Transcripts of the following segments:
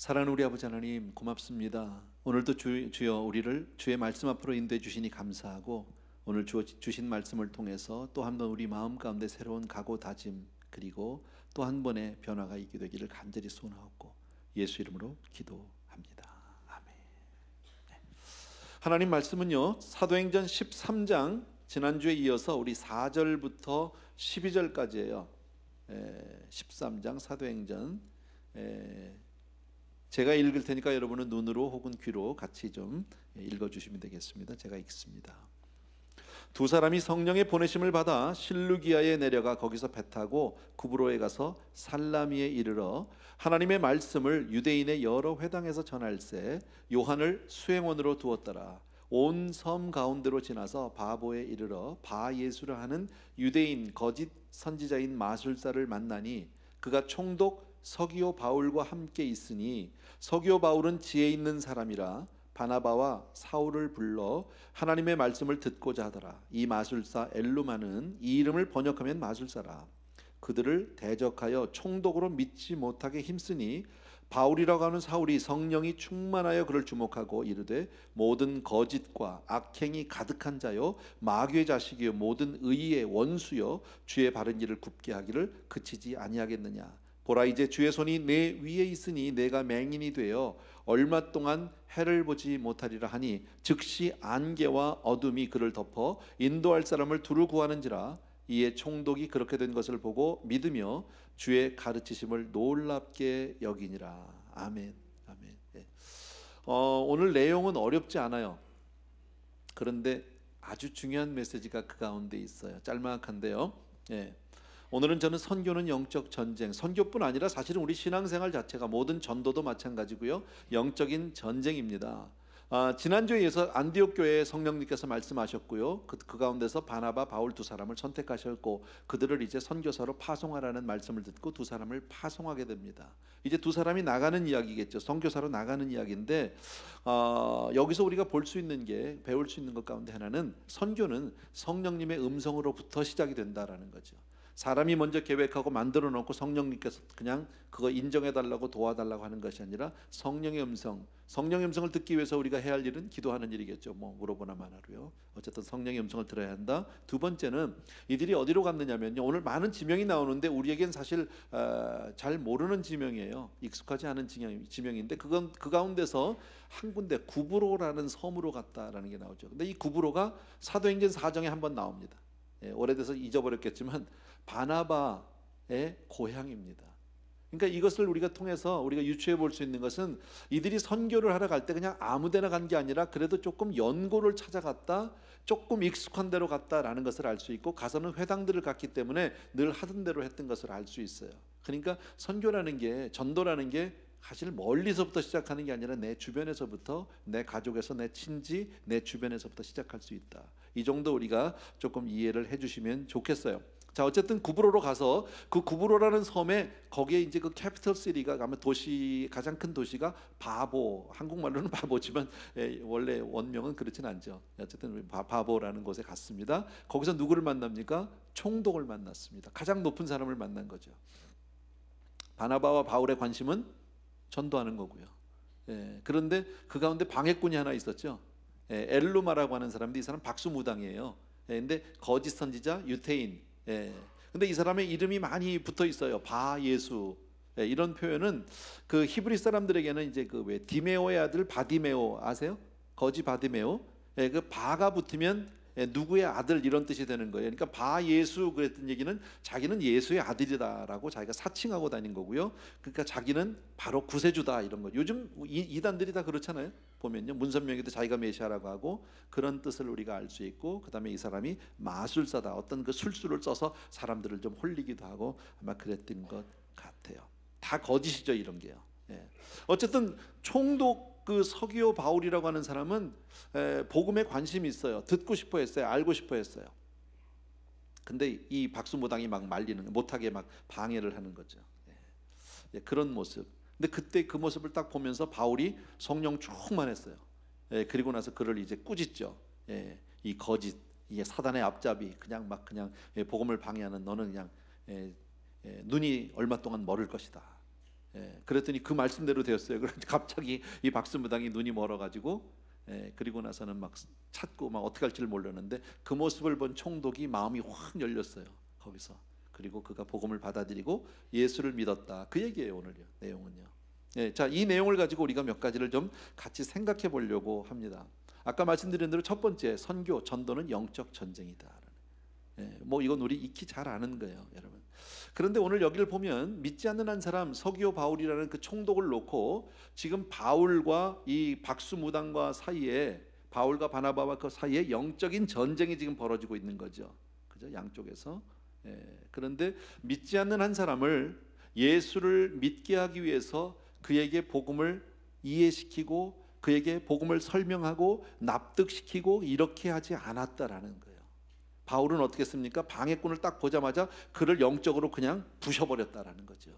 사랑하는 우리 아버지 하나님, 고맙습니다. 오늘도 주여 우리를 주의 말씀 앞으로 인도해 주시니 감사하고, 오늘 주신 말씀을 통해서 또 한 번 우리 마음 가운데 새로운 각오 다짐, 그리고 또 한 번의 변화가 있게 되기를 간절히 소원하옵고 예수 이름으로 기도합니다. 아멘. 네. 하나님 말씀은요, 사도행전 13장 지난주에 이어서 우리 4절부터 12절까지예요. 13장 사도행전, 제가 읽을 테니까 여러분은 눈으로 혹은 귀로 같이 좀 읽어주시면 되겠습니다. 제가 읽습니다. 두 사람이 성령의 보내심을 받아 실루기아에 내려가 거기서 배 타고 구브로에 가서 살라미에 이르러 하나님의 말씀을 유대인의 여러 회당에서 전할세 요한을 수행원으로 두었더라. 온 섬 가운데로 지나서 바보에 이르러 바예수라 하는 유대인 거짓 선지자인 마술사를 만나니 그가 총독 서기오 바울과 함께 있으니 서기오 바울은 지혜 있는 사람이라 바나바와 사울을 불러 하나님의 말씀을 듣고자 하더라. 이 마술사 엘루마는 이 이름을 번역하면 마술사라. 그들을 대적하여 총독으로 믿지 못하게 힘쓰니 바울이라고 하는 사울이 성령이 충만하여 그를 주목하고 이르되 모든 거짓과 악행이 가득한 자요 마귀의 자식이요 모든 의의 원수요 주의 바른 일을 굽게 하기를 그치지 아니하겠느냐. 보라, 이제 주의 손이 내 위에 있으니 내가 맹인이 되어 얼마 동안 해를 보지 못하리라 하니 즉시 안개와 어둠이 그를 덮어 인도할 사람을 두루 구하는지라. 이에 총독이 그렇게 된 것을 보고 믿으며 주의 가르치심을 놀랍게 여기니라. 아멘. 아멘. 네. 오늘 내용은 어렵지 않아요. 그런데 아주 중요한 메시지가 그 가운데 있어요. 짤막한데요. 네. 오늘은 저는 선교는 영적 전쟁, 선교뿐 아니라 사실은 우리 신앙생활 자체가 모든 전도도 마찬가지고요, 영적인 전쟁입니다. 지난주에 이어서 안디옥 교회에 성령님께서 말씀하셨고요, 그 가운데서 바나바, 바울 두 사람을 선택하셨고 그들을 이제 선교사로 파송하라는 말씀을 듣고 두 사람을 파송하게 됩니다. 이제 두 사람이 나가는 이야기겠죠. 선교사로 나가는 이야기인데 여기서 우리가 볼 수 있는 게, 배울 수 있는 것 가운데 하나는 선교는 성령님의 음성으로부터 시작이 된다라는 거죠. 사람이 먼저 계획하고 만들어 놓고 성령님께서 그냥 그거 인정해 달라고 도와달라고 하는 것이 아니라 성령의 음성, 성령의 음성을 듣기 위해서 우리가 해야 할 일은 기도하는 일이겠죠. 뭐 물어보나만 하고요. 어쨌든 성령의 음성을 들어야 한다. 두 번째는 이들이 어디로 갔느냐면요, 오늘 많은 지명이 나오는데 우리에겐 사실 잘 모르는 지명이에요. 익숙하지 않은 지명인데 그건 그 가운데서 한 군데 구브로라는 섬으로 갔다라는 게 나오죠. 근데 이 구브로가 사도행전 4장에 한번 나옵니다. 오래돼서 잊어버렸겠지만 바나바의 고향입니다. 그러니까 이것을 우리가 통해서 우리가 유추해 볼 수 있는 것은 이들이 선교를 하러 갈 때 그냥 아무데나 간 게 아니라 그래도 조금 연고를 찾아갔다, 조금 익숙한 데로 갔다라는 것을 알 수 있고, 가서는 회당들을 갔기 때문에 늘 하던 대로 했던 것을 알 수 있어요. 그러니까 선교라는 게, 전도라는 게 사실 멀리서부터 시작하는 게 아니라 내 주변에서부터, 내 가족에서, 내 친지, 내 주변에서부터 시작할 수 있다. 이 정도 우리가 조금 이해를 해주시면 좋겠어요. 자, 어쨌든 구브로로 가서 그 구브로라는 섬에, 거기에 이제 그 캐피털 시티가 가면 도시, 가장 큰 도시가 바보, 한국말로는 바보지만 원래 원명은 그렇진 않죠. 어쨌든 바보라는 곳에 갔습니다. 거기서 누구를 만납니까? 총독을 만났습니다. 가장 높은 사람을 만난 거죠. 바나바와 바울의 관심은 전도하는 거고요. 그런데 그 가운데 방해꾼이 하나 있었죠. 엘루마라고 하는 사람인데 이 사람 박수무당이에요. 근데 거짓 선지자, 유태인. 근데 이 사람의 이름이 많이 붙어 있어요. 바예수. 이런 표현은 그 히브리 사람들에게는 이제 그 왜 디메오의 아들 바디메오 아세요? 거지 바디메오. 그 바가 붙으면 누구의 아들 이런 뜻이 되는 거예요. 그러니까 바예수 그랬던 얘기는 자기는 예수의 아들이다라고 자기가 사칭하고 다닌 거고요. 그러니까 자기는 바로 구세주다 이런 거. 요즘 이단들이 다 그렇잖아요. 보면요, 문선명에도 자기가 메시아라고 하고, 그런 뜻을 우리가 알 수 있고, 그 다음에 이 사람이 마술사다, 어떤 그 술수를 써서 사람들을 좀 홀리기도 하고 아마 그랬던 것 같아요. 다 거짓이죠, 이런 게요. 어쨌든 총독 그 서기오 바울이라고 하는 사람은 복음에 관심이 있어요. 듣고 싶어 했어요. 알고 싶어 했어요. 근데 이 박수무당이 막 말리는, 못하게 막 방해를 하는 거죠. 그런 모습. 근데 그때 그 모습을 딱 보면서 바울이 성령 충만했어요. 그리고 나서 그를 이제 꾸짖죠. 이 거짓, 이게 사단의 앞잡이, 그냥 복음을 방해하는 너는 그냥 눈이 얼마 동안 멀을 것이다. 그랬더니 그 말씀대로 되었어요. 그래서 갑자기 이 박수무당이 눈이 멀어가지고 그리고 나서는 막 찾고 막 어떻게 할지를 몰랐는데 그 모습을 본 총독이 마음이 확 열렸어요. 거기서. 그리고 그가 복음을 받아들이고 예수를 믿었다. 그 얘기예요. 오늘 내용은요. 자, 이 내용을 가지고 우리가 몇 가지를 좀 같이 생각해 보려고 합니다. 아까 말씀드린 대로 첫 번째, 선교, 전도는 영적 전쟁이다. 뭐 이건 우리 익히 잘 아는 거예요, 여러분. 그런데 오늘 여기를 보면 믿지 않는 한 사람 서기오 바울이라는 그 총독을 놓고 지금 바울과 이 박수무당과 사이에, 바울과 바나바와 그 사이에 영적인 전쟁이 지금 벌어지고 있는 거죠. 그죠? 양쪽에서. 그런데 믿지 않는 한 사람을 예수를 믿게 하기 위해서 그에게 복음을 이해시키고 그에게 복음을 설명하고 납득시키고 이렇게 하지 않았다라는 거예요. 바울은 어떻게 했습니까? 방해꾼을 딱 보자마자 그를 영적으로 그냥 부셔버렸다라는 거죠.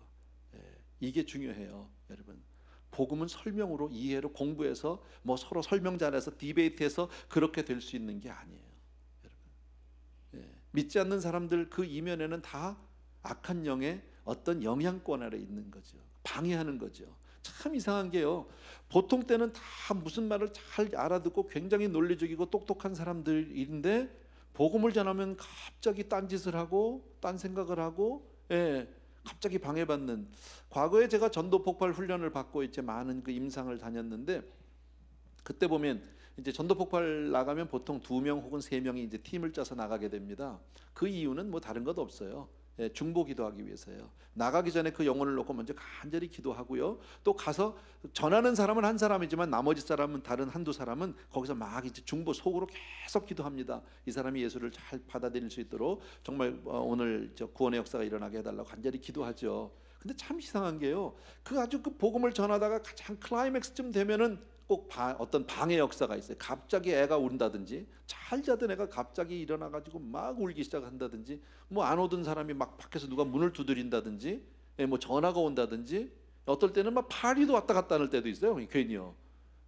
이게 중요해요, 여러분. 복음은 설명으로, 이해로, 공부해서 뭐 서로 설명 잘해서 디베이트해서 그렇게 될 수 있는 게 아니에요, 여러분. 믿지 않는 사람들 그 이면에는 다 악한 영의 어떤 영향권 아래 있는 거죠. 방해하는 거죠. 참 이상한 게요, 보통 때는 다 무슨 말을 잘 알아듣고 굉장히 논리적이고 똑똑한 사람들인데 복음을 전하면 갑자기 딴짓을 하고 딴 생각을 하고 갑자기 방해받는. 과거에 제가 전도 폭발 훈련을 받고 이제 많은 그 임상을 다녔는데 그때 보면 이제 전도 폭발 나가면 보통 2명 혹은 3명이 이제 팀을 짜서 나가게 됩니다. 그 이유는 뭐 다른 것 없어요. 중보 기도하기 위해서요. 나가기 전에 그 영혼을 놓고 먼저 간절히 기도하고요. 또 가서 전하는 사람은 한 사람이지만 나머지 사람은 다른 한두 사람은 거기서 막 이제 중보 속으로 계속 기도합니다. 이 사람이 예수를 잘 받아들일 수 있도록 정말 오늘 저 구원의 역사가 일어나게 해달라고 간절히 기도하죠. 근데 참 이상한 게요, 그 아주 그 복음을 전하다가 가장 클라이맥스쯤 되면은 꼭 어떤 방해 역사가 있어요. 갑자기 애가 운다든지, 잘 자던 애가 갑자기 일어나가지고 막 울기 시작한다든지, 뭐 안 오던 사람이 막 밖에서 누가 문을 두드린다든지, 뭐 전화가 온다든지, 어떨 때는 막 파리도 왔다 갔다 하는 때도 있어요. 괜히요.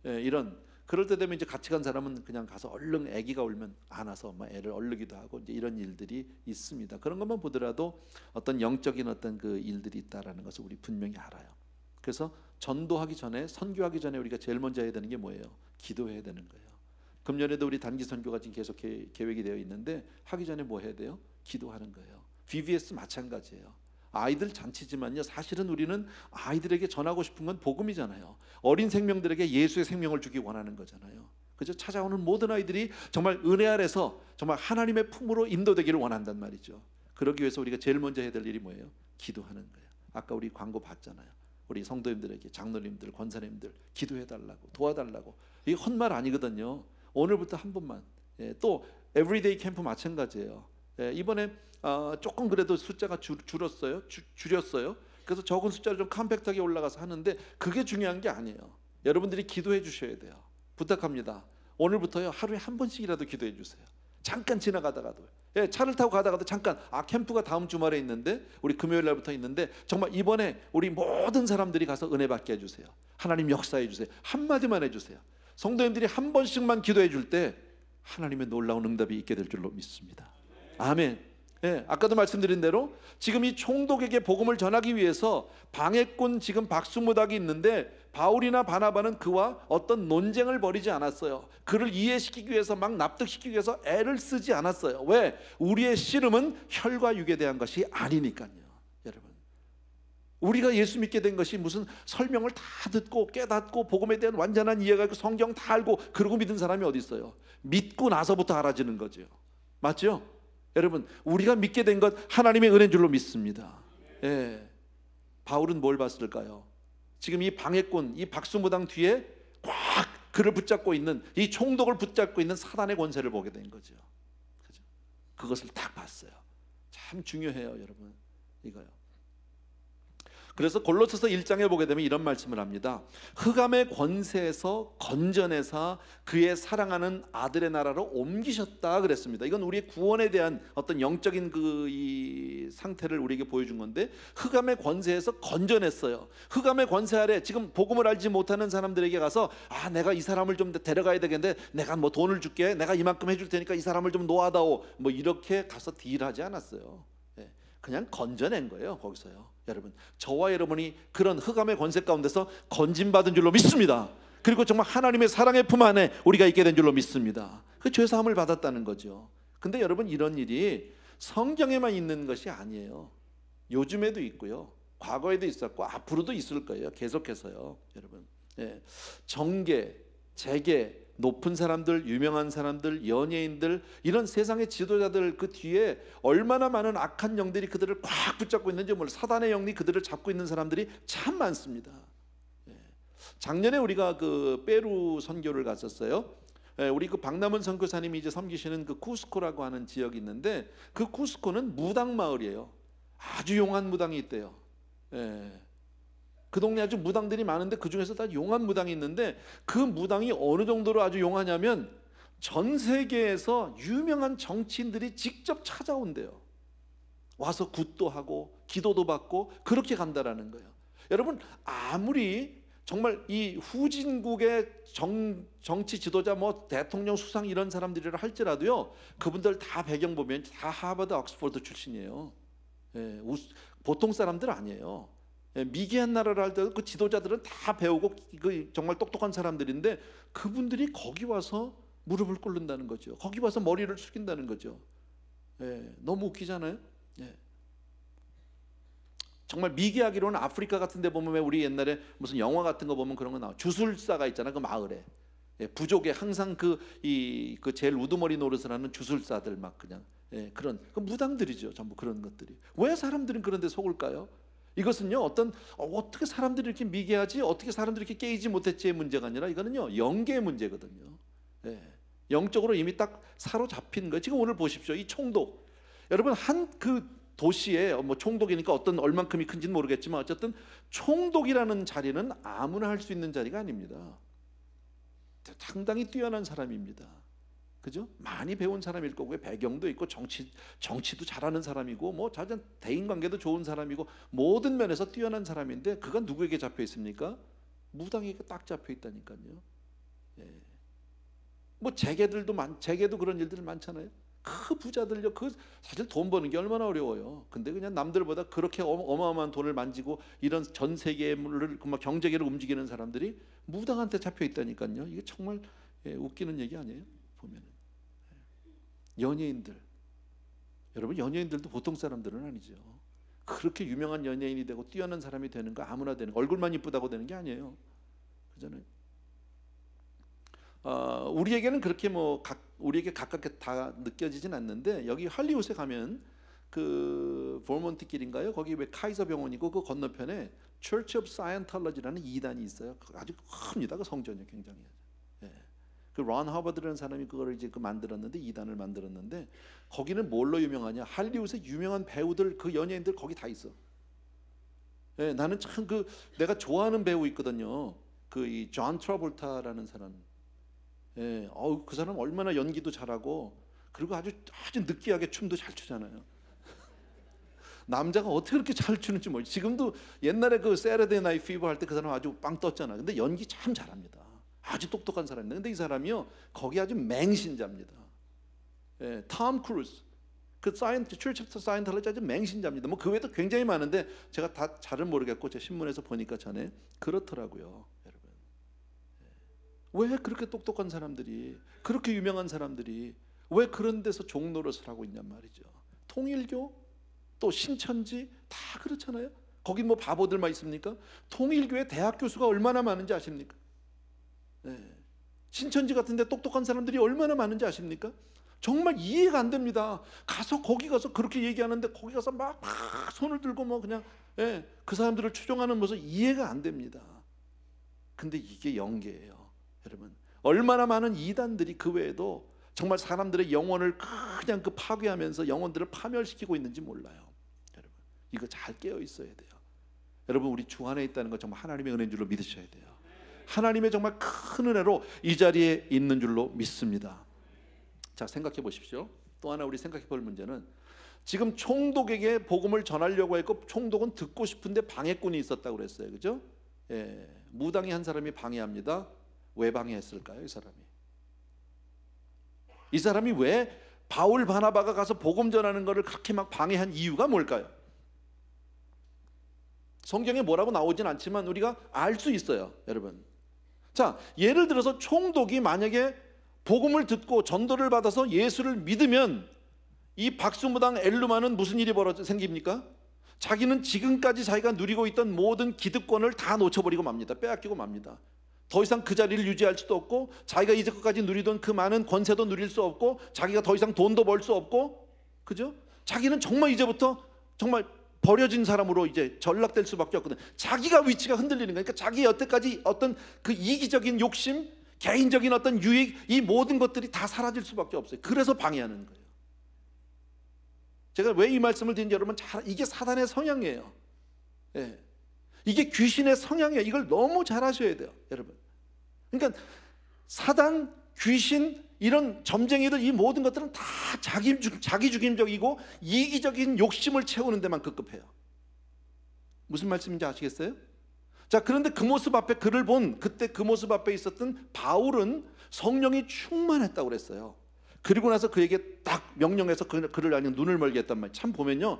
이런 그럴 때 되면 이제 같이 간 사람은 그냥 가서 얼른 아기가 울면 안아서 막 애를 얼르기도 하고 이제 이런 일들이 있습니다. 그런 것만 보더라도 어떤 영적인 어떤 그 일들이 있다라는 것을 우리 분명히 알아요. 그래서 전도하기 전에, 선교하기 전에 우리가 제일 먼저 해야 되는 게 뭐예요? 기도해야 되는 거예요. 금년에도 우리 단기 선교가 지금 계속 계획이 되어 있는데 하기 전에 뭐 해야 돼요? 기도하는 거예요. VBS 마찬가지예요. 아이들 잔치지만요, 사실은 우리는 아이들에게 전하고 싶은 건 복음이잖아요. 어린 생명들에게 예수의 생명을 주기 원하는 거잖아요. 그죠? 찾아오는 모든 아이들이 정말 은혜 아래서 정말 하나님의 품으로 인도되기를 원한단 말이죠. 그러기 위해서 우리가 제일 먼저 해야 될 일이 뭐예요? 기도하는 거예요. 아까 우리 광고 봤잖아요. 우리 성도님들에게, 장로님들, 권사님들 기도해달라고, 도와달라고. 이게 헛말 아니거든요. 오늘부터 한 번만. 또 에브리데이 캠프 마찬가지예요. 이번에 조금 그래도 숫자가 줄었어요. 줄였어요. 그래서 적은 숫자를 좀 컴팩트하게 올라가서 하는데 그게 중요한 게 아니에요. 여러분들이 기도해 주셔야 돼요. 부탁합니다. 오늘부터요, 하루에 한 번씩이라도 기도해 주세요. 잠깐 지나가다가도, 차를 타고 가다가도 잠깐, 캠프가 다음 주말에 있는데, 우리 금요일 날부터 있는데 정말 이번에 우리 모든 사람들이 가서 은혜 받게 해주세요. 하나님 역사해 주세요. 한마디만 해주세요. 성도님들이 한 번씩만 기도해 줄 때 하나님의 놀라운 응답이 있게 될 줄로 믿습니다. 아멘. 아까도 말씀드린 대로 지금 이 총독에게 복음을 전하기 위해서 방해꾼 지금 박수무당이 있는데 바울이나 바나바는 그와 어떤 논쟁을 벌이지 않았어요. 그를 이해시키기 위해서 막 납득시키기 위해서 애를 쓰지 않았어요. 왜? 우리의 씨름은 혈과 육에 대한 것이 아니니까요. 여러분, 우리가 예수 믿게 된 것이 무슨 설명을 다 듣고 깨닫고 복음에 대한 완전한 이해가 있고 성경 다 알고 그러고 믿은 사람이 어디 있어요? 믿고 나서부터 알아지는 거죠. 맞죠? 여러분, 우리가 믿게 된 것 하나님의 은혜인 줄로 믿습니다. 바울은 뭘 봤을까요? 지금 이 방해꾼, 이 박수무당 뒤에 꽉 그를 붙잡고 있는, 이 총독을 붙잡고 있는 사단의 권세를 보게 된 거죠. 그죠? 그것을 딱 봤어요. 참 중요해요, 여러분. 이거요. 그래서 골로새서 1장에 보게 되면 이런 말씀을 합니다. 흑암의 권세에서 건져내사 그의 사랑하는 아들의 나라로 옮기셨다 그랬습니다. 이건 우리의 구원에 대한 어떤 영적인 이 상태를 우리에게 보여준 건데, 흑암의 권세에서 건져냈어요. 흑암의 권세 아래 지금 복음을 알지 못하는 사람들에게 가서 내가 이 사람을 좀 데려가야 되겠는데 내가 뭐 돈을 줄게, 내가 이만큼 해줄 테니까 이 사람을 좀 놓아다오, 뭐 이렇게 가서 딜하지 않았어요. 그냥 건져낸 거예요. 거기서요. 여러분, 저와 여러분이 그런 흑암의 권세 가운데서 건진받은 줄로 믿습니다. 그리고 정말 하나님의 사랑의 품 안에 우리가 있게 된 줄로 믿습니다. 그 죄사함을 받았다는 거죠. 근데 여러분, 이런 일이 성경에만 있는 것이 아니에요. 요즘에도 있고요, 과거에도 있었고 앞으로도 있을 거예요. 계속해서요. 여러분, 정계, 재계, 높은 사람들, 유명한 사람들, 연예인들, 이런 세상의 지도자들 그 뒤에 얼마나 많은 악한 영들이 그들을 꽉 붙잡고 있는지 몰라요. 사단의 영이 그들을 잡고 있는 사람들이 참 많습니다. 작년에 우리가 그 페루 선교를 갔었어요. 우리 그 박남은 선교사님이 이제 섬기시는 그 쿠스코라고 하는 지역이 있는데, 그 쿠스코는 무당 마을이에요. 아주 용한 무당이 있대요. 그 동네 아주 무당들이 많은데 그 중에서 다 용한 무당이 있는데, 그 무당이 어느 정도로 아주 용하냐면 전 세계에서 유명한 정치인들이 직접 찾아온대요. 와서 굿도 하고 기도도 받고 그렇게 간다라는 거예요. 여러분, 아무리 정말 이 후진국의 정치 지도자, 뭐 대통령, 수상 이런 사람들이라 할지라도요, 그분들 다 배경 보면 다 하버드, 옥스퍼드 출신이에요. 보통 사람들 아니에요. 미개한 나라를 할 때도 그 지도자들은 다 배우고 그 정말 똑똑한 사람들인데, 그분들이 거기 와서 무릎을 꿇는다는 거죠. 거기 와서 머리를 숙인다는 거죠. 너무 웃기잖아요. 정말 미개하기로는 아프리카 같은 데 보면, 왜 우리 옛날에 무슨 영화 같은 거 보면 그런 거 나와. 주술사가 있잖아, 그 마을에. 부족에 항상 그 제일 우두머리 노릇을 하는 주술사들, 막 그냥 그런 그 무당들이죠. 전부 그런 것들이. 왜 사람들은 그런 데 속을까요? 이것은요, 어떻게 사람들이 이렇게 미개하지, 어떻게 사람들이 이렇게 깨이지 못했지의 문제가 아니라, 이거는요, 영계의 문제거든요. 영적으로 이미 딱 사로잡힌 거예요. 지금 오늘 보십시오. 이 총독, 여러분, 한 그 도시에 뭐 총독이니까 어떤 얼만큼이 큰지는 모르겠지만, 어쨌든 총독이라는 자리는 아무나 할 수 있는 자리가 아닙니다. 상당히 뛰어난 사람입니다. 그죠? 많이 배운 사람일 거고요. 배경도 있고 정치도 잘하는 사람이고, 뭐 자전 대인 관계도 좋은 사람이고, 모든 면에서 뛰어난 사람인데, 그가 누구에게 잡혀 있습니까? 무당에게 딱 잡혀 있다니까요. 뭐 재계도 그런 일들 많잖아요. 그 부자들요, 그 사실 돈 버는 게 얼마나 어려워요. 근데 그냥 남들보다 그렇게 어마어마한 돈을 만지고 이런 전 세계를 막 경제계를 움직이는 사람들이 무당한테 잡혀 있다니까요. 이게 정말 웃기는 얘기 아니에요? 보면은. 연예인들, 여러분, 연예인들도 보통 사람들은 아니죠. 그렇게 유명한 연예인이 되고 뛰어난 사람이 되는 거, 아무나 되는 거, 얼굴만 이쁘다고 되는 게 아니에요. 그잖아요. 우리에게는 그렇게 우리에게 가깝게 다 느껴지진 않는데, 여기 할리우드에 가면 그 볼몬트 길인가요? 거기 왜 카이서 병원이고, 그 건너편에 Church of Scientology라는 이단이 있어요. 아주 큽니다. 그 성전이 굉장히. 그 론 하버드라는 사람이 그거를 이제 만들었는데, 이단을 만들었는데, 거기는 뭘로 유명하냐? 할리우드의 유명한 배우들, 그 연예인들 거기 다 있어. 나는 참 내가 좋아하는 배우 있거든요. 이 존 트라볼타라는 사람. 그 사람 얼마나 연기도 잘하고, 그리고 아주 느끼하게 춤도 잘 추잖아요. 남자가 어떻게 그렇게 잘 추는지 모르지. 지금도 옛날에 그 세러데이 나이트 피버 할 때 그 사람 아주 빵 떴잖아. 근데 연기 참 잘합니다. 아주 똑똑한 사람인데, 근데 이 사람이요, 거기 아주 맹신자입니다. 톰 크루즈, 그 Church of Scientology 아주 맹신자입니다. 뭐 그 외에도 굉장히 많은데 제가 다 잘은 모르겠고, 제 신문에서 보니까 전에 그렇더라고요. 여러분, 왜 그렇게 똑똑한 사람들이, 그렇게 유명한 사람들이 왜 그런 데서 종노릇을 하고 있냔 말이죠. 통일교, 또 신천지 다 그렇잖아요. 거기 뭐 바보들만 있습니까? 통일교의 대학 교수가 얼마나 많은지 아십니까? 신천지 같은 데 똑똑한 사람들이 얼마나 많은지 아십니까? 정말 이해가 안 됩니다. 거기 가서 그렇게 얘기하는데, 거기 가서 막 손을 들고 뭐 그냥 그 사람들을 추종하는 모습 이해가 안 됩니다. 근데 이게 영계예요. 여러분, 얼마나 많은 이단들이 그 외에도 정말 사람들의 영혼을 그냥 파괴하면서 영혼들을 파멸시키고 있는지 몰라요. 여러분, 이거 잘 깨어 있어야 돼요. 여러분, 우리 주 안에 있다는 거 정말 하나님의 은혜인 줄로 믿으셔야 돼요. 하나님의 정말 큰 은혜로 이 자리에 있는 줄로 믿습니다. 자, 생각해 보십시오. 또 하나 우리 생각해 볼 문제는, 지금 총독에게 복음을 전하려고 했고, 총독은 듣고 싶은데 방해꾼이 있었다고 그랬어요. 그죠? 무당이 한 사람이 방해합니다. 왜 방해했을까요? 이 사람이 왜 바울 바나바가 가서 복음 전하는 것을 그렇게 막 방해한 이유가 뭘까요? 성경에 뭐라고 나오진 않지만 우리가 알 수 있어요, 여러분. 자, 예를 들어서 총독이 만약에 복음을 듣고 전도를 받아서 예수를 믿으면 이 박수무당 엘루마는 무슨 일이 생깁니까? 자기는 지금까지 자기가 누리고 있던 모든 기득권을 다 놓쳐버리고 맙니다. 빼앗기고 맙니다. 더 이상 그 자리를 유지할 수도 없고, 자기가 이제까지 누리던 그 많은 권세도 누릴 수 없고, 자기가 더 이상 돈도 벌 수 없고, 그죠? 자기는 정말 이제부터 정말 버려진 사람으로 이제 전락될 수밖에 없거든. 자기가 위치가 흔들리는 거예요. 그러니까 자기 여태까지 어떤 그 이기적인 욕심, 개인적인 어떤 유익, 이 모든 것들이 다 사라질 수밖에 없어요. 그래서 방해하는 거예요. 제가 왜 이 말씀을 드린지 여러분 이게 사단의 성향이에요. 예. 이게 귀신의 성향이에요. 이걸 너무 잘 아셔야 돼요, 여러분. 그러니까 사단, 귀신, 이런 점쟁이들, 이 모든 것들은 다 자기 중심적이고 이기적인 욕심을 채우는 데만 급급해요. 무슨 말씀인지 아시겠어요? 자, 그런데 그 모습 앞에 그를 본 그때 그 모습 앞에 있었던 바울은 성령이 충만했다고 그랬어요. 그리고 나서 그에게 딱 명령해서 그를 아니 눈을 멀게 했단 말이에요. 참 보면요,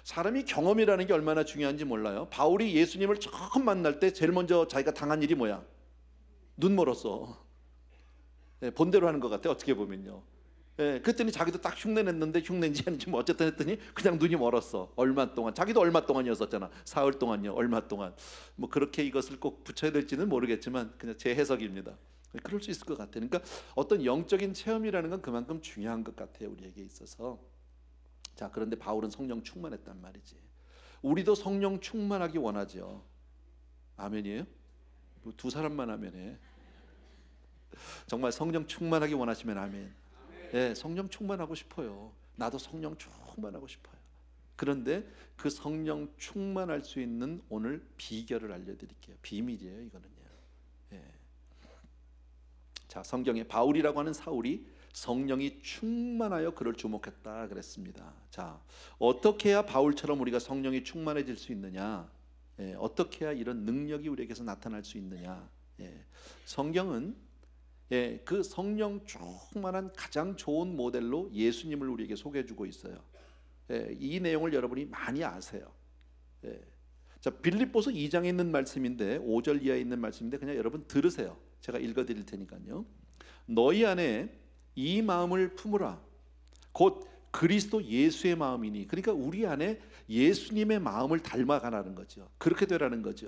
사람이 경험이라는 게 얼마나 중요한지 몰라요. 바울이 예수님을 처음 만날 때 제일 먼저 자기가 당한 일이 뭐야? 눈 멀었어. 네, 본대로 하는 것 같아요, 어떻게 보면요. 네, 그랬더니 자기도 딱 흉내냈는데, 흉내인지 아닌지 뭐 어쨌든 했더니 그냥 눈이 멀었어. 얼마 동안. 자기도 얼마 동안이었었잖아. 사흘 동안요. 얼마 동안. 뭐 그렇게 이것을 꼭 붙여야 될지는 모르겠지만 그냥 제 해석입니다. 그럴 수 있을 것 같아요. 그러니까 어떤 영적인 체험이라는 건 그만큼 중요한 것 같아요, 우리에게 있어서. 자, 그런데 바울은 성령 충만했단 말이지. 우리도 성령 충만하기 원하죠. 아멘이에요? 뭐 두 사람만 아멘해. 정말 성령 충만하기 원하시면 아멘. 네, 성령 충만하고 싶어요. 나도 성령 충만하고 싶어요. 그런데 그 성령 충만할 수 있는 오늘 비결을 알려드릴게요. 비밀이에요, 이거는요. 네. 자, 성경에 바울이라고 하는 사울이 성령이 충만하여 그를 주목했다 그랬습니다. 자, 어떻게 해야 바울처럼 우리가 성령이 충만해질 수 있느냐? 예, 어떻게 해야 이런 능력이 우리에게서 나타날 수 있느냐? 예, 성경은 그 성령 충만한 가장 좋은 모델로 예수님을 우리에게 소개해주고 있어요. 이 내용을 여러분이 많이 아세요. 자, 빌립보서 2장에 있는 말씀인데 5절 이하에 있는 말씀인데 그냥 여러분 들으세요. 제가 읽어드릴 테니까요. 너희 안에 이 마음을 품으라. 곧 그리스도 예수의 마음이니. 그러니까 우리 안에 예수님의 마음을 닮아가라는 거죠. 그렇게 되라는 거죠.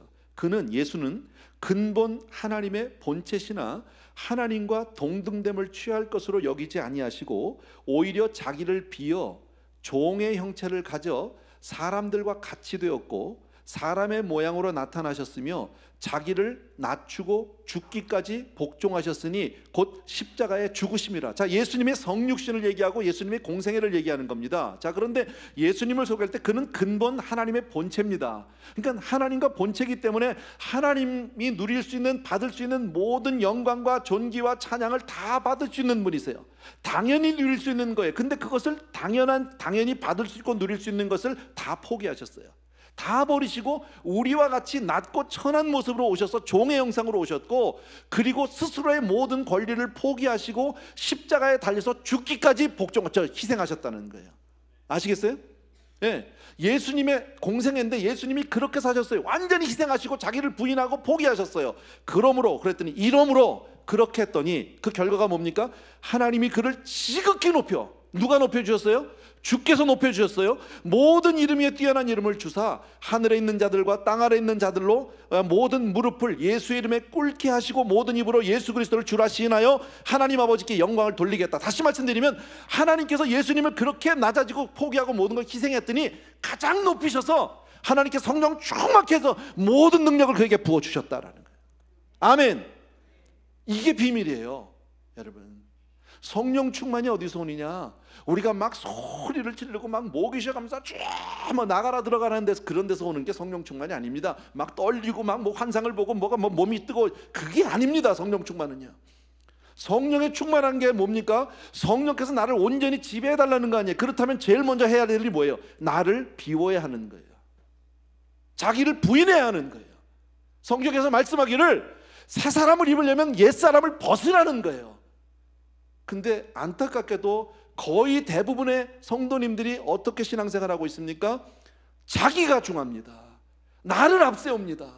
예수는 근본 하나님의 본체시나 하나님과 동등됨을 취할 것으로 여기지 아니하시고 오히려 자기를 비어 종의 형체를 가져 사람들과 같이 되었고 사람의 모양으로 나타나셨으며 자기를 낮추고 죽기까지 복종하셨으니 곧 십자가에 죽으심이라. 자, 예수님의 성육신을 얘기하고 예수님의 공생애를 얘기하는 겁니다. 자, 그런데 예수님을 소개할 때 그는 근본 하나님의 본체입니다. 그러니까 하나님과 본체이기 때문에 하나님이 누릴 수 있는, 받을 수 있는 모든 영광과 존귀와 찬양을 다 받을 수 있는 분이세요. 당연히 누릴 수 있는 거예요. 근데 그것을 당연히 받을 수 있고 누릴 수 있는 것을 다 포기하셨어요. 다 버리시고 우리와 같이 낮고 천한 모습으로 오셔서 종의 형상으로 오셨고, 그리고 스스로의 모든 권리를 포기하시고 십자가에 달려서 죽기까지 희생하셨다는 거예요. 아시겠어요? 예, 예수님의 공생애인데 예수님이 그렇게 사셨어요. 완전히 희생하시고 자기를 부인하고 포기하셨어요. 이러므로 그렇게 했더니 그 결과가 뭡니까? 하나님이 그를 지극히 높여. 누가 높여주셨어요? 주께서 높여주셨어요. 모든 이름 위에 뛰어난 이름을 주사 하늘에 있는 자들과 땅 아래에 있는 자들로 모든 무릎을 예수의 이름에 꿇게 하시고 모든 입으로 예수 그리스도를 주라 시인하여 하나님 아버지께 영광을 돌리겠다. 다시 말씀드리면 하나님께서 예수님을 그렇게 낮아지고 포기하고 모든 걸 희생했더니 가장 높이셔서 하나님께 성령 충만케 해서 모든 능력을 그에게 부어주셨다라는 거예요. 아멘. 이게 비밀이에요, 여러분. 성령 충만이 어디서 오느냐? 우리가 막 소리를 지르고 막 목이 쉬어가면서 막 나가라 들어가라는 데서, 그런 데서 오는 게 성령 충만이 아닙니다. 막 떨리고 막 뭐 환상을 보고 뭐가 뭐 몸이 뜨고, 그게 아닙니다. 성령 충만은요. 성령의 충만한 게 뭡니까? 성령께서 나를 온전히 지배해달라는 거 아니에요. 그렇다면 제일 먼저 해야 될 일이 뭐예요? 나를 비워야 하는 거예요. 자기를 부인해야 하는 거예요. 성경에서 말씀하기를 새 사람을 입으려면 옛 사람을 벗으라는 거예요. 근데 안타깝게도 거의 대부분의 성도님들이 어떻게 신앙생활하고 있습니까? 자기가 중요합니다. 나를 앞세웁니다.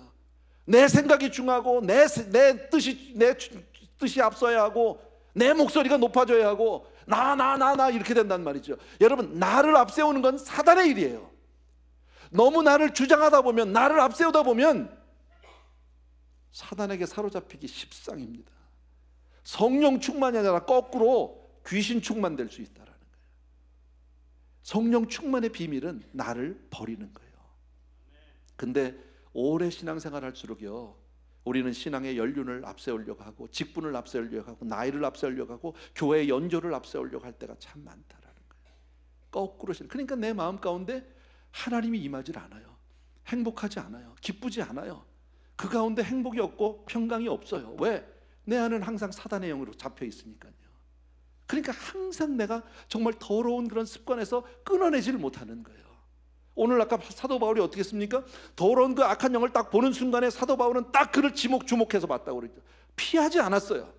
내 생각이 중요하고 내 뜻이 앞서야 하고 내 목소리가 높아져야 하고 나 이렇게 된단 말이죠. 여러분, 나를 앞세우는 건 사단의 일이에요. 너무 나를 주장하다 보면, 나를 앞세우다 보면 사단에게 사로잡히기 십상입니다. 성령 충만이 아니라 거꾸로 귀신 충만될 수 있다라는 거예요. 성령 충만의 비밀은 나를 버리는 거예요. 근데 오래 신앙생활 할수록요, 우리는 신앙의 연륜을 앞세우려고 하고 직분을 앞세우려고 하고 나이를 앞세우려고 하고 교회의 연조를 앞세우려고 할 때가 참 많다라는 거예요. 거꾸로. 그러니까 내 마음 가운데 하나님이 임하질 않아요. 행복하지 않아요. 기쁘지 않아요. 그 가운데 행복이 없고 평강이 없어요. 왜? 내 안은 항상 사단의 영으로 잡혀 있으니까요. 그러니까 항상 내가 정말 더러운 그런 습관에서 끊어내지를 못하는 거예요. 오늘 아까 사도 바울이 어떻게 했습니까? 더러운 그 악한 영을 딱 보는 순간에 사도 바울은 딱 그를 주목해서 봤다고 그랬죠. 피하지 않았어요.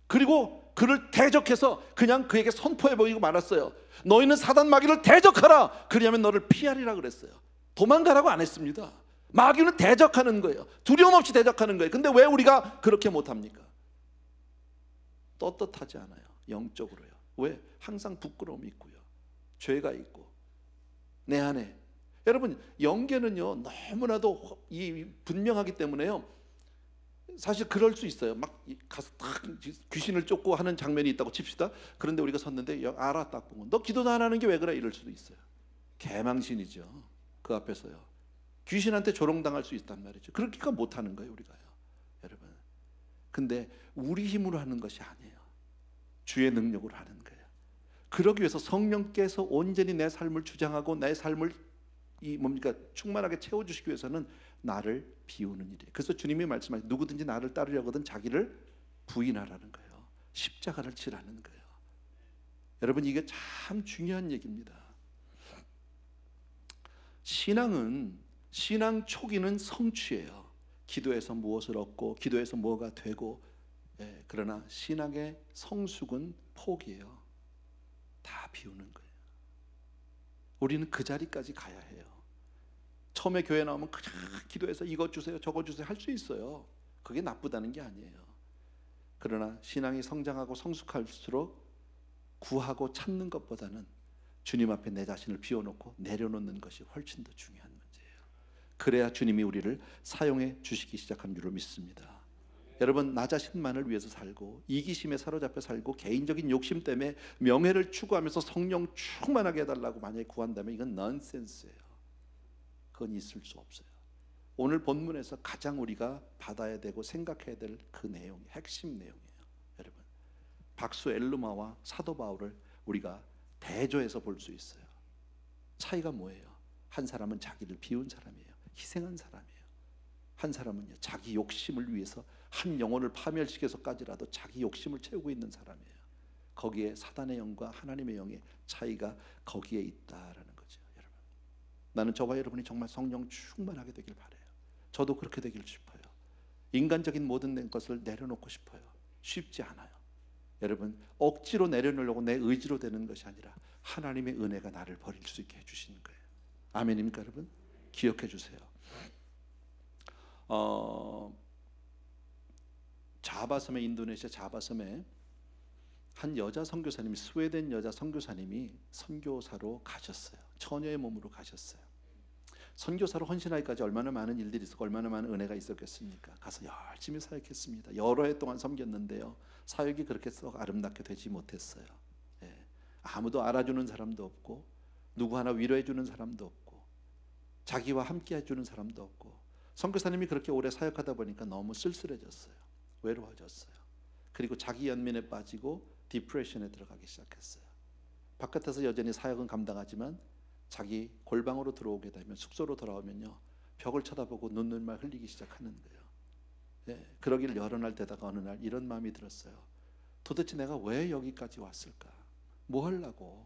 그리고 그를 대적해서 그냥 그에게 선포해버리고 말았어요. 너희는 사단 마귀를 대적하라. 그리하면 너를 피하리라 그랬어요. 도망가라고 안 했습니다. 마귀는 대적하는 거예요. 두려움 없이 대적하는 거예요. 근데 왜 우리가 그렇게 못합니까? 떳떳하지 않아요. 영적으로요. 왜? 항상 부끄러움이 있고요, 죄가 있고 내 안에. 여러분, 영계는요 너무나도 분명하기 때문에요, 사실 그럴 수 있어요. 막 가서 딱 귀신을 쫓고 하는 장면이 있다고 칩시다. 그런데 우리가 섰는데 알아, 딱 보면 너 기도도 안 하는 게 왜 그래? 이럴 수도 있어요. 개망신이죠. 그 앞에서요 귀신한테 조롱당할 수 있단 말이죠. 그러니까 못하는 거예요 우리가요, 여러분. 근데 우리 힘으로 하는 것이 아니에요. 주의 능력으로 하는 거예요. 그러기 위해서 성령께서 온전히 내 삶을 주장하고 내 삶을 충만하게 채워주시기 위해서는 나를 비우는 일이에요. 그래서 주님이 말씀하신, 누구든지 나를 따르려거든 자기를 부인하라는 거예요. 십자가를 지라는 거예요. 여러분, 이게 참 중요한 얘기입니다. 신앙 초기는 성취예요. 기도에서 무엇을 얻고 기도에서 뭐가 되고, 그러나 신앙의 성숙은 포기예요. 다 비우는 거예요. 우리는 그 자리까지 가야 해요. 처음에 교회 나오면 그냥 기도해서 이것 주세요 저것 주세요 할 수 있어요. 그게 나쁘다는 게 아니에요. 그러나 신앙이 성장하고 성숙할수록 구하고 찾는 것보다는 주님 앞에 내 자신을 비워놓고 내려놓는 것이 훨씬 더 중요한 문제예요. 그래야 주님이 우리를 사용해 주시기 시작한 줄로 믿습니다. 여러분, 나 자신만을 위해서 살고 이기심에 사로잡혀 살고 개인적인 욕심 때문에 명예를 추구하면서 성령 충만하게 해달라고 만약에 구한다면 이건 넌센스예요. 그건 있을 수 없어요. 오늘 본문에서 가장 우리가 받아야 되고 생각해야 될 그 내용이 핵심 내용이에요. 여러분, 박수 엘루마와 사도 바울을 우리가 대조해서 볼 수 있어요. 차이가 뭐예요? 한 사람은 자기를 비운 사람이에요. 희생한 사람이에요. 한 사람은요, 자기 욕심을 위해서 한 영혼을 파멸시켜서까지라도 자기 욕심을 채우고 있는 사람이에요. 거기에 사단의 영과 하나님의 영의 차이가 거기에 있다라는 거죠. 여러분, 나는 저와 여러분이 정말 성령 충만하게 되길 바라요. 저도 그렇게 되길 싶어요. 인간적인 모든 것을 내려놓고 싶어요. 쉽지 않아요. 여러분, 억지로 내려놓으려고 내 의지로 되는 것이 아니라 하나님의 은혜가 나를 버릴 수 있게 해주시는 거예요. 아멘입니까 여러분? 기억해 주세요. 자바섬에, 인도네시아 자바섬에 한 여자 선교사님이, 스웨덴 여자 선교사님이 선교사로 가셨어요. 처녀의 몸으로 가셨어요. 선교사로 헌신하기까지 얼마나 많은 일들이 있었고 얼마나 많은 은혜가 있었겠습니까? 가서 열심히 사역했습니다. 여러 해 동안 섬겼는데요, 사역이 그렇게 썩 아름답게 되지 못했어요. 아무도 알아주는 사람도 없고 누구 하나 위로해주는 사람도 없고 자기와 함께 해주는 사람도 없고, 선교사님이 그렇게 오래 사역하다 보니까 너무 쓸쓸해졌어요. 외로워졌어요. 그리고 자기 연민에 빠지고 디프레션에 들어가기 시작했어요. 바깥에서 여전히 사역은 감당하지만 자기 골방으로 들어오게 되면, 숙소로 돌아오면요, 벽을 쳐다보고 눈물만 흘리기 시작하는 거예요. 그러길 여러 날 되다가 어느 날 이런 마음이 들었어요. 도대체 내가 왜 여기까지 왔을까? 뭐 하려고?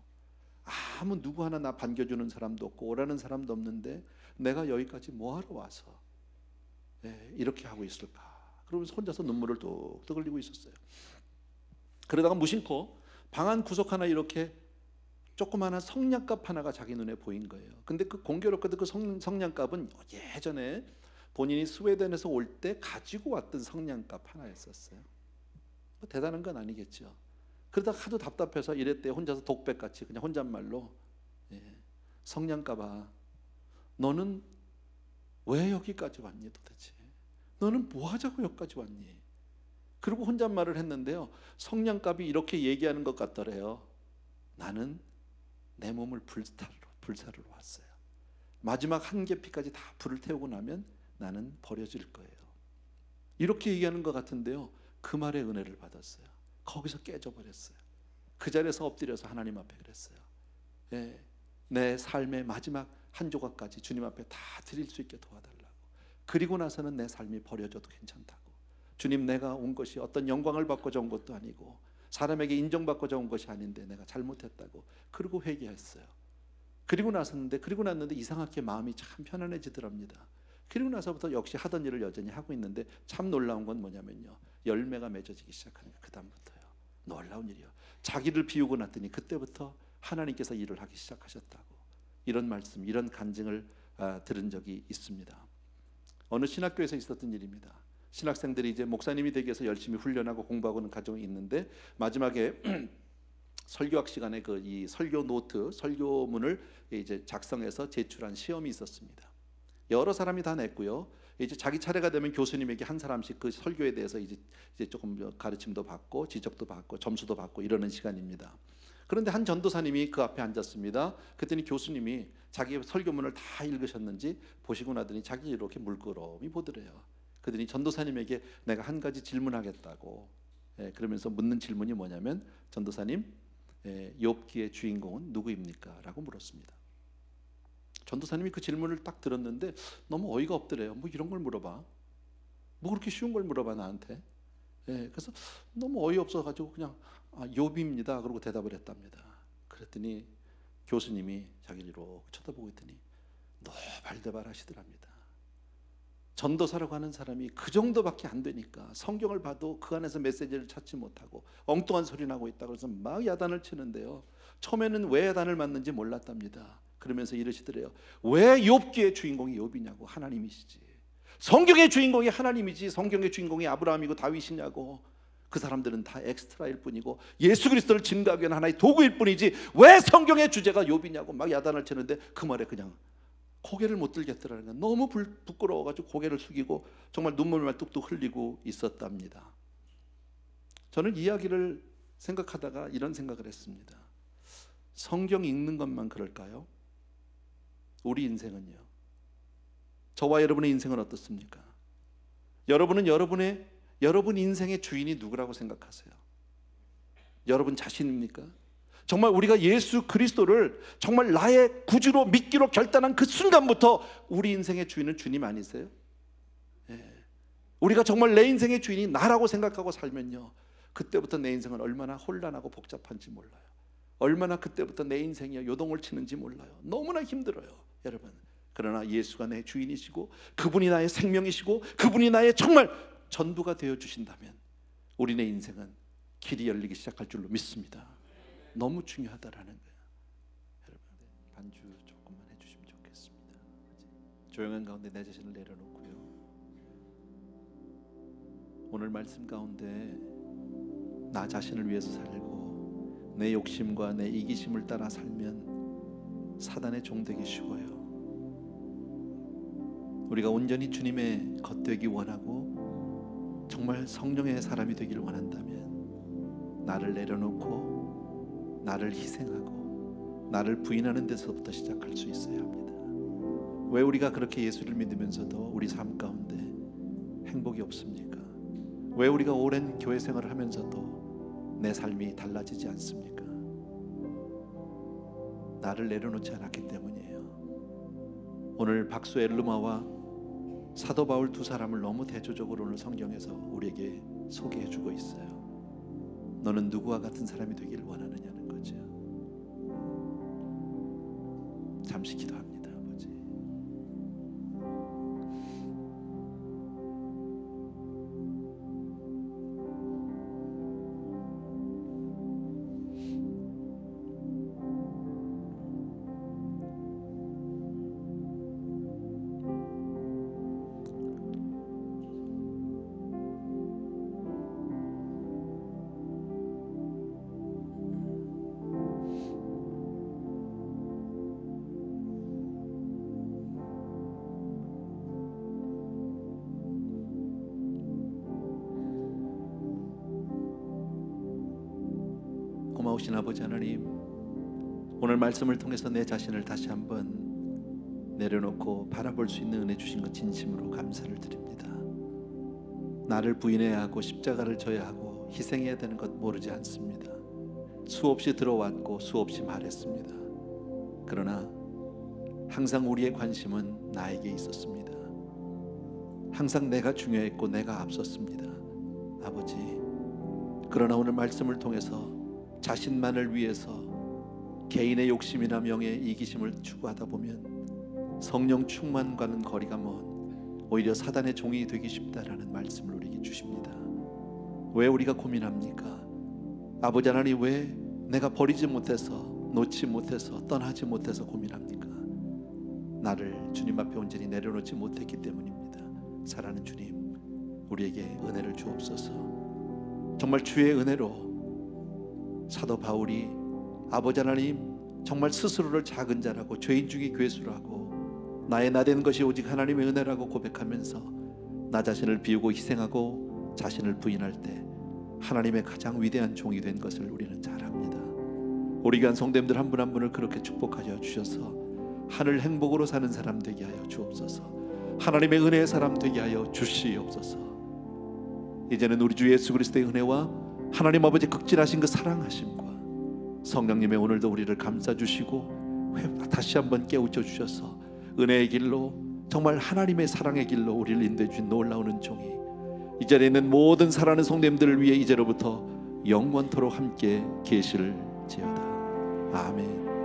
아무 누구 하나 나 반겨주는 사람도 없고 오라는 사람도 없는데 내가 여기까지 뭐 하러 와서 이렇게 하고 있을까? 그러면서 혼자서 눈물을 뚝뚝 흘리고 있었어요. 그러다가 무심코 방 안 구석 하나 이렇게 조그마한 성냥갑 하나가 자기 눈에 보인 거예요. 근데 그 공교롭게도 그 성냥갑은 예전에 본인이 스웨덴에서 올 때 가지고 왔던 성냥갑 하나였었어요. 뭐 대단한 건 아니겠죠. 그러다 하도 답답해서 이랬대. 혼자서 독백같이 그냥 혼잣말로, 성냥갑아, 너는 왜 여기까지 왔니 도대체? 너는 뭐 하자고 여기까지 왔니? 그리고 혼잣말을 했는데요, 성냥갑이 이렇게 얘기하는 것 같더래요. 나는 내 몸을 불사르러 왔어요. 마지막 한 계피까지 다 불을 태우고 나면 나는 버려질 거예요. 이렇게 얘기하는 것 같은데요, 그 말에 은혜를 받았어요. 거기서 깨져버렸어요. 그 자리에서 엎드려서 하나님 앞에 그랬어요. 내 삶의 마지막 한 조각까지 주님 앞에 다 드릴 수 있게 도와달라고. 그리고 나서는 내 삶이 버려져도 괜찮다고. 주님, 내가 온 것이 어떤 영광을 받고자 온 것도 아니고 사람에게 인정받고자 온 것이 아닌데 내가 잘못했다고. 그리고 회개했어요. 그리고 났는데 이상하게 마음이 참 편안해지더랍니다. 그리고 나서부터 역시 하던 일을 여전히 하고 있는데, 참 놀라운 건 뭐냐면요, 열매가 맺어지기 시작하는 거예요. 그 다음부터요. 놀라운 일이요. 자기를 비우고 났더니 그때부터 하나님께서 일을 하기 시작하셨다고. 이런 말씀, 이런 간증을 들은 적이 있습니다. 어느 신학교에서 있었던 일입니다. 신학생들이 이제 목사님이 되기 위해서 열심히 훈련하고 공부하고는 과정이 있는데, 마지막에 설교학 시간에 이 설교 노트, 설교문을 이제 작성해서 제출한 시험이 있었습니다. 여러 사람이 다 냈고요. 이제 자기 차례가 되면 교수님에게 한 사람씩 그 설교에 대해서 이제 조금 가르침도 받고 지적도 받고 점수도 받고 이러는 시간입니다. 그런데 한 전도사님이 그 앞에 앉았습니다. 그랬더니 교수님이 자기 설교문을 다 읽으셨는지 보시고 나더니 자기 이렇게 물끄러미 보더래요. 그러더니 전도사님에게 내가 한 가지 질문하겠다고. 그러면서 묻는 질문이 뭐냐면, 전도사님, 욥기의 주인공은 누구입니까? 라고 물었습니다. 전도사님이 그 질문을 딱 들었는데 너무 어이가 없더래요. 뭐 이런 걸 물어봐? 뭐 그렇게 쉬운 걸 물어봐 나한테? 그래서 너무 어이없어가지고 그냥 욥입니다 그러고 대답을 했답니다. 그랬더니 교수님이 자기를 이렇게 쳐다보고 있더니 노발대발 하시더랍니다. 전도사라고 하는 사람이 그 정도밖에 안 되니까 성경을 봐도 그 안에서 메시지를 찾지 못하고 엉뚱한 소리 나고 있다 그래서 막 야단을 치는데요, 처음에는 왜 야단을 맞는지 몰랐답니다. 그러면서 이러시더래요. 왜 욥기의 주인공이 욥이냐고. 하나님이시지. 성경의 주인공이 하나님이지 성경의 주인공이 아브라함이고 다윗이냐고. 그 사람들은 다 엑스트라일 뿐이고 예수 그리스도를 증거하기 위한 하나의 도구일 뿐이지 왜 성경의 주제가 욥이냐고 막 야단을 치는데, 그 말에 그냥 고개를 못 들겠더라는 거예요. 너무 부끄러워가지고 고개를 숙이고 정말 눈물만 뚝뚝 흘리고 있었답니다. 저는 이야기를 생각하다가 이런 생각을 했습니다. 성경 읽는 것만 그럴까요? 우리 인생은요, 저와 여러분의 인생은 어떻습니까? 여러분은 여러분 인생의 주인이 누구라고 생각하세요? 여러분 자신입니까? 정말 우리가 예수 그리스도를 정말 나의 구주로 믿기로 결단한 그 순간부터 우리 인생의 주인은 주님 아니세요? 우리가 정말 내 인생의 주인이 나라고 생각하고 살면요, 그때부터 내 인생은 얼마나 혼란하고 복잡한지 몰라요. 얼마나 그때부터 내 인생이 요동을 치는지 몰라요. 너무나 힘들어요, 여러분. 그러나 예수가 내 주인이시고 그분이 나의 생명이시고 그분이 나의 정말 전부가 되어 주신다면 우리네 인생은 길이 열리기 시작할 줄로 믿습니다. 너무 중요하다라는 거예요. 여러분, 반주 조금만 해주시면 좋겠습니다. 조용한 가운데 내 자신을 내려놓고요, 오늘 말씀 가운데 나 자신을 위해서 살고 내 욕심과 내 이기심을 따라 살면 사단의 종되기 쉬워요. 우리가 온전히 주님의 겉되기 원하고 정말 성령의 사람이 되기를 원한다면 나를 내려놓고 나를 희생하고 나를 부인하는 데서부터 시작할 수 있어야 합니다. 왜 우리가 그렇게 예수를 믿으면서도 우리 삶 가운데 행복이 없습니까? 왜 우리가 오랜 교회 생활을 하면서도 내 삶이 달라지지 않습니까? 나를 내려놓지 않았기 때문이에요. 오늘 박수 엘루마와 사도 바울 두 사람을 너무 대조적으로 오늘 성경에서 우리에게 소개해주고 있어요. 너는 누구와 같은 사람이 되기를 원하느냐는 거죠. 잠시 기도합니다. 아버지, 고마우신 아버지 하나님, 오늘 말씀을 통해서 내 자신을 다시 한번 내려놓고 바라볼 수 있는 은혜 주신 것 진심으로 감사를 드립니다. 나를 부인해야 하고 십자가를 져야 하고 희생해야 되는 것 모르지 않습니다. 수없이 들어왔고 수없이 말했습니다. 그러나 항상 우리의 관심은 나에게 있었습니다. 항상 내가 중요했고 내가 앞섰습니다. 아버지, 그러나 오늘 말씀을 통해서 자신만을 위해서 개인의 욕심이나 명예, 이기심을 추구하다 보면 성령 충만과는 거리가 먼 오히려 사단의 종이 되기 쉽다라는 말씀을 우리에게 주십니다. 왜 우리가 고민합니까? 아버지 하나님, 왜 내가 버리지 못해서, 놓지 못해서, 떠나지 못해서 고민합니까? 나를 주님 앞에 온전히 내려놓지 못했기 때문입니다. 사랑하는 주님, 우리에게 은혜를 주옵소서. 정말 주의 은혜로 사도 바울이 아버지 하나님, 정말 스스로를 작은 자라고 죄인 중에 괴수라고 나의 나된 것이 오직 하나님의 은혜라고 고백하면서 나 자신을 비우고 희생하고 자신을 부인할 때 하나님의 가장 위대한 종이 된 것을 우리는 잘 압니다. 우리 교한 성도님들 한 분 한 분을 그렇게 축복하여 주셔서 하늘 행복으로 사는 사람 되게 하여 주옵소서. 하나님의 은혜의 사람 되게 하여 주시옵소서. 이제는 우리 주 예수 그리스도의 은혜와 하나님 아버지 극진하신 그 사랑하심과 성령님의 오늘도 우리를 감싸주시고 다시 한번 깨우쳐 주셔서 은혜의 길로, 정말 하나님의 사랑의 길로 우리를 인도해 주신 놀라운 은총이 이 자리에 있는 모든 사랑하는 성도님들을 위해 이제로부터 영원토록 함께 계실지어다. 아멘.